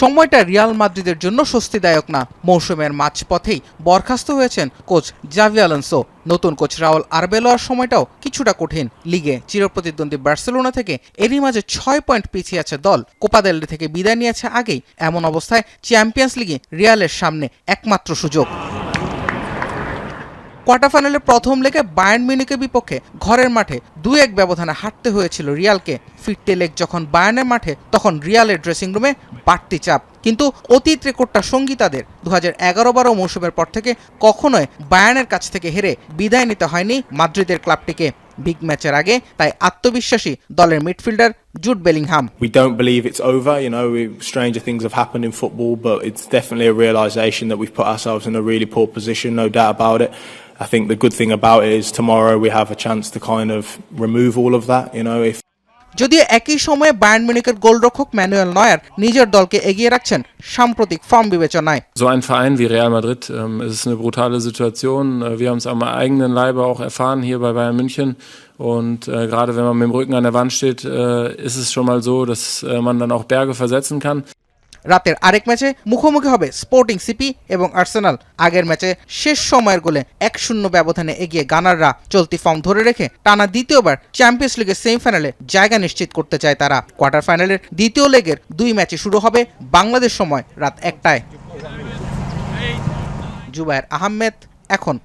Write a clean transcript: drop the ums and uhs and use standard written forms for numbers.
সময়টা রিয়াল মাদ্রিদের জন্য স্বস্তিদায়ক না। মৌসুমের মাঝপথেই বরখাস্ত হয়েছেন কোচ জাভি আলোনসো। নতুন কোচ রাউল আরবেলোয়ার সময়টাও কিছুটা কঠিন। লিগে চিরপ্রতিদ্বন্দ্বী বার্সেলোনা থেকে এরই মাঝে 6 পয়েন্ট পিছিয়ে আছে দল। কোপা দেল রে থেকে বিদায় নিয়েছে আগেই। এমন অবস্থায় চ্যাম্পিয়ন্স লিগে রিয়ালের সামনে একমাত্র সুযোগ। কোয়ার্টার ফাইনালের প্রথম লেগে বায়ার্ন মিউনিখের বিপক্ষে ঘরের মাঠে 2-1 ব্যবধানে হারতে হয়েছিল রিয়ালকে। ফিরতে লেগ যখন বায়ার্নের মাঠে, তখন রিয়ালের ড্রেসিং রুমে বাড়তি চাপ। কিন্তু অতীত রেকর্ডটা সঙ্গী তাদের। 2011-12 মৌসুমের পর থেকে কখনোই বায়ার্নের কাছ থেকে হেরে বিদায় নিতে হয়নি মাদ্রিদের ক্লাবটিকে। বিগ ম্যাচের আগে তাই আত্মবিশ্বাসী দলের midfielder Jude Bellingham. We don't believe it's over, stranger things have happened in football, but it's definitely a realisation that we've put ourselves in a really poor position, no doubt about it. I think the good thing about it is tomorrow we have a chance to kind of remove all of that, if যদিও একই সময়ে Bayern মিউনিখের গোলরক্ষক Manuel নয়ার নিজের দলকে এগিয়ে রাখছেন সাম্প্রতিক form বিবেচনায়। So ein Verein wie Real Madrid, es ist eine brutale Situation. Wir haben es am eigenen Leibe auch erfahren hier bei Bayern München. Und gerade wenn man mit dem Rücken an der Wand steht, ist es schon mal so, dass man dann auch Berge versetzen kann. রাতের আরেক ম্যাচে মুখোমুখি হবে sporting CP এবং Arsenal. আগের ম্যাচে শেষ সময়ের গোলে 1-0 ব্যবধানে এগিয়ে গানাররা চলতি ফর্ম ধরে রেখে টানা দ্বিতীয়বার চ্যাম্পিয়ন্স লিগের সেমিফাইনালে জায়গা নিশ্চিত করতে চায় তারা। কোয়ার্টার ফাইনালের দ্বিতীয় লেগের 2 ম্যাচই শুরু হবে বাংলাদেশ সময় রাত 1টায়। জুবায়ের আহমেদ, এখন।